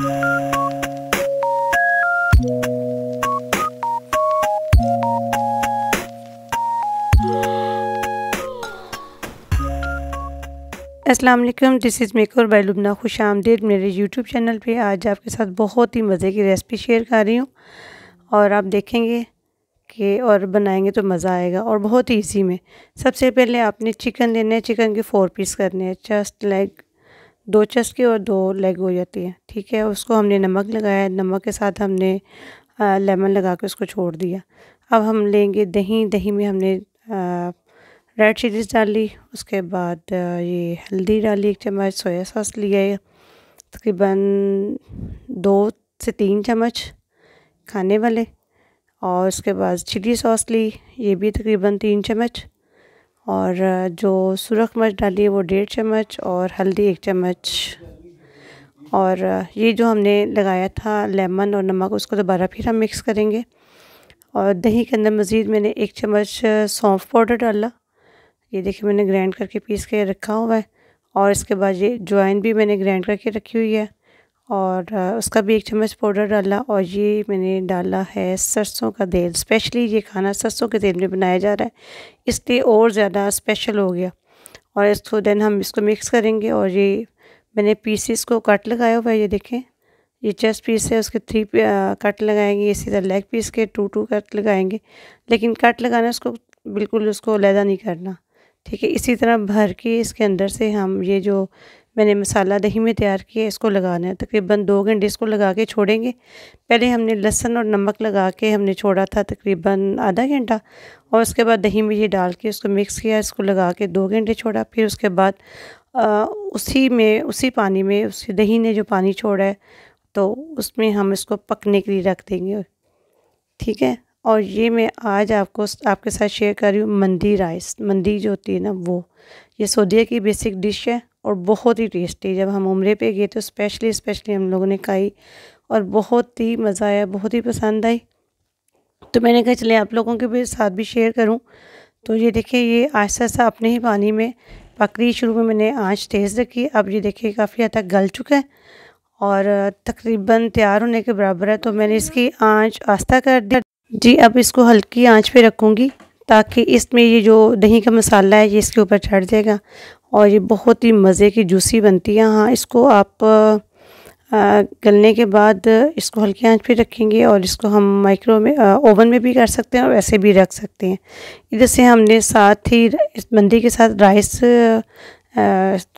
अस्सलाम वालेकुम, this is maker by Lubna. खुश आमदीद मेरे यूट्यूब चैनल पे। आज आपके साथ बहुत ही मज़े की रेसिपी शेयर कर रही हूँ और आप देखेंगे कि और बनाएंगे तो मज़ा आएगा और बहुत ही इजी में। सबसे पहले आपने चिकन लेना है। चिकन के 4 पीस करने हैं, चेस्ट लेग, 2 चेस्ट की और 2 लेग हो जाती है। ठीक है, उसको हमने नमक लगाया, नमक के साथ हमने लेमन लगा के उसको छोड़ दिया। अब हम लेंगे दही। दही में हमने रेड चिलीज़ डाली, उसके बाद ये हल्दी डाली 1 चम्मच, सोया सॉस लिया है तकरीबन 2 से 3 चम्मच खाने वाले, और उसके बाद चिली सॉस ली, ये भी तकरीबन 3 चम्मच, और जो सुरख मिर्च डाली है वो 1.5 चम्मच, और हल्दी 1 चम्मच, और ये जो हमने लगाया था लेमन और नमक उसको दोबारा फिर हम मिक्स करेंगे। और दही के अंदर मज़ीद मैंने 1 चम्मच सौंफ पाउडर डाला, ये देखिए मैंने ग्राइंड करके पीस के रखा हुआ है। और इसके बाद ये अजवाइन भी मैंने ग्राइंड करके रखी हुई है, और उसका भी 1 चम्मच पाउडर डाला। और ये मैंने डाला है सरसों का तेल। स्पेशली ये खाना सरसों के तेल में बनाया जा रहा है, इसलिए और ज़्यादा स्पेशल हो गया। और इसको देन हम इसको मिक्स करेंगे। और ये मैंने पीसेस को कट लगाया हुआ है, ये देखें, ये चेस्ट पीस है, उसके 3 कट लगाएंगे। इसी तरह लेग पीस के 2 कट लगाएंगे, लेकिन कट लगाना उसको बिल्कुल उसको अलहदा नहीं करना। ठीक है, इसी तरह भर के इसके अंदर से हम ये जो मैंने मसाला दही में तैयार किया इसको लगाना है। तकरीबन 2 घंटे इसको लगा के छोड़ेंगे। पहले हमने लहसुन और नमक लगा के हमने छोड़ा था तकरीबन आधा घंटा, और उसके बाद दही में ये डाल के उसको मिक्स किया, इसको लगा के 2 घंटे छोड़ा। फिर उसके बाद उसी पानी में उसी दही ने जो पानी छोड़ा है तो उसमें हम इसको पकने के लिए रख देंगे। ठीक है, और ये मैं आज आपके साथ शेयर कर रही हूँ मंदी राइस। मंदी जो होती है ना, वो ये सऊदीया की बेसिक डिश है और बहुत ही टेस्टी। जब हम उम्रे पे गए तो स्पेशली हम लोगों ने खाई और बहुत ही मज़ा आया, बहुत ही पसंद आई। तो मैंने कहा चले आप लोगों के भी साथ भी शेयर करूँ। तो ये देखिए, ये आहिस्ता आहिस्ता अपने ही पानी में पक रही। शुरू में मैंने आँच तेज़ रखी, अब ये देखिए काफ़ी हद तक गल चुका है और तकरीबन तैयार होने के बराबर है। तो मैंने इसकी आँच आस्ता कर दिया जी। अब इसको हल्की आंच पे रखूँगी ताकि इसमें ये जो दही का मसाला है ये इसके ऊपर चढ़ जाएगा और ये बहुत ही मज़े की जूसी बनती है। हाँ, इसको आप गलने के बाद इसको हल्की आंच पे रखेंगे और इसको हम माइक्रो में ओवन में भी कर सकते हैं और ऐसे भी रख सकते हैं। इधर से हमने साथ ही इस मंदी के साथ राइस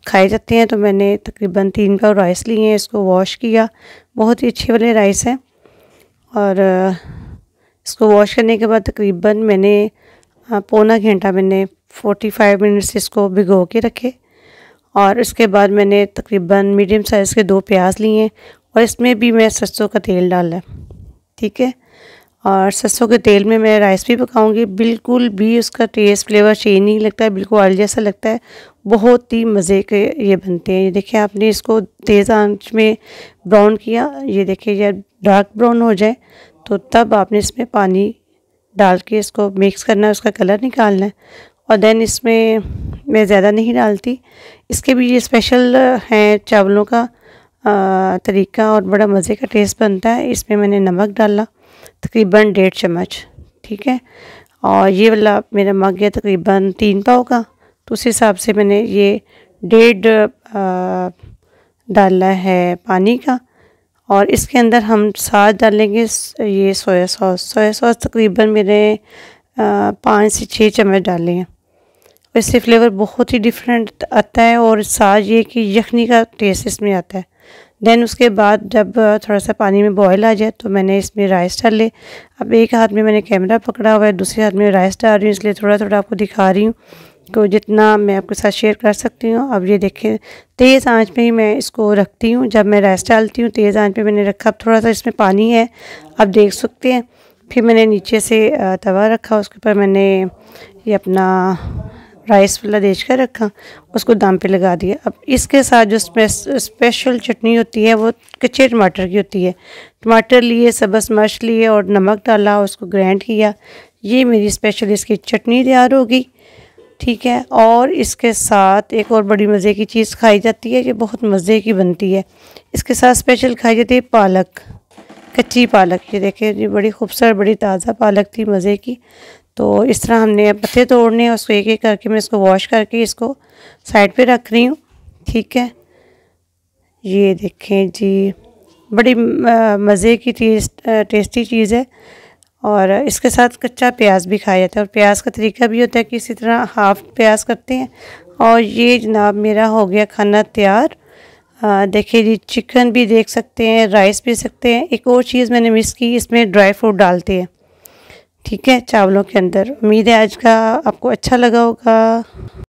खाए जाते हैं, तो मैंने तकरीबन 3 पाव राइस लिए हैं, इसको वॉश किया, बहुत ही अच्छे वाले राइस हैं। और इसको वॉश करने के बाद तकरीबन मैंने पौना घंटा मैंने 45 मिनट्स इसको भिगो के रखे। और इसके बाद मैंने तकरीबन मीडियम साइज़ के 2 प्याज लिए हैं और इसमें भी मैं सरसों का तेल डाला है। ठीक है, और सरसों के तेल में मैं राइस भी पकाऊंगी। बिल्कुल भी उसका टेस्ट फ्लेवर चेंज नहीं लगता है, बिल्कुल ऑयल जैसा लगता है, बहुत ही मज़े के ये बनते हैं। ये देखिए, आपने इसको तेज़ आंच में ब्राउन किया, ये देखिए जब डार्क ब्राउन हो जाए तो तब आपने इसमें पानी डाल के इसको मिक्स करना है, उसका कलर निकालना है। और देन इसमें मैं ज़्यादा नहीं डालती, इसके भी ये स्पेशल हैं चावलों का तरीका और बड़ा मज़े का टेस्ट बनता है। इसमें मैंने नमक डाला तकरीबन 1.5 चम्मच। ठीक है, और ये वाला मेरा मग है तकरीबन 3 पाव का, तो उस हिसाब से मैंने ये 1.5 डाला है पानी का। और इसके अंदर हम साथ डालेंगे ये सोया सॉस। सोया सॉस तकरीबन मैंने 5 से 6 चम्मच डाले हैं। इससे फ्लेवर बहुत ही डिफरेंट आता है और साथ ये कि यखनी का टेस्ट इसमें आता है। देन उसके बाद जब थोड़ा सा पानी में बॉयल आ जाए तो मैंने इसमें राइस डाले। अब एक हाथ में मैंने कैमरा पकड़ा हुआ है, दूसरे हाथ में राइस डाल रही हूँ, इसलिए थोड़ा थोड़ा आपको दिखा रही हूँ तो जितना मैं आपके साथ शेयर कर सकती हूँ। अब ये देखें, तेज़ आंच पे ही मैं इसको रखती हूँ। जब मैं राइस डालती हूँ तेज़ आंच पे मैंने रखा। अब थोड़ा सा इसमें पानी है, आप देख सकते हैं। फिर मैंने नीचे से तवा रखा, उसके ऊपर मैंने ये अपना राइस वाला देश का रखा, उसको दम पे लगा दिया। अब इसके साथ जो स्पेशल चटनी होती है वो कच्चे टमाटर की होती है। टमाटर लिए, सब्ज़ मिर्च लिए और नमक डाला, उसको ग्राइंड किया। ये मेरी स्पेशल इसकी चटनी तैयार होगी। ठीक है, और इसके साथ एक और बड़ी मज़े की चीज़ खाई जाती है, ये बहुत मज़े की बनती है। इसके साथ स्पेशल खाई जाती है पालक, कच्ची पालक। ये देखिए जी, बड़ी खूबसूरत, बड़ी ताज़ा पालक थी, मज़े की। तो इस तरह हमने पत्ते तोड़ने हैं, उसको एक एक करके मैं इसको वॉश करके इसको साइड पे रख रही हूँ। ठीक है, ये देखें जी, बड़ी मज़े की टेस्टी चीज़ है। और इसके साथ कच्चा प्याज भी खाया जाता है, और प्याज का तरीका भी होता है कि इसी तरह हाफ़ प्याज करते हैं। और ये जनाब मेरा हो गया खाना तैयार। देखिए जी, चिकन भी देख सकते हैं, राइस भी सकते हैं। एक और चीज़ मैंने मिस की, इसमें ड्राई फ्रूट डालते हैं, ठीक है, चावलों के अंदर। उम्मीद है आज का आपको अच्छा लगा होगा।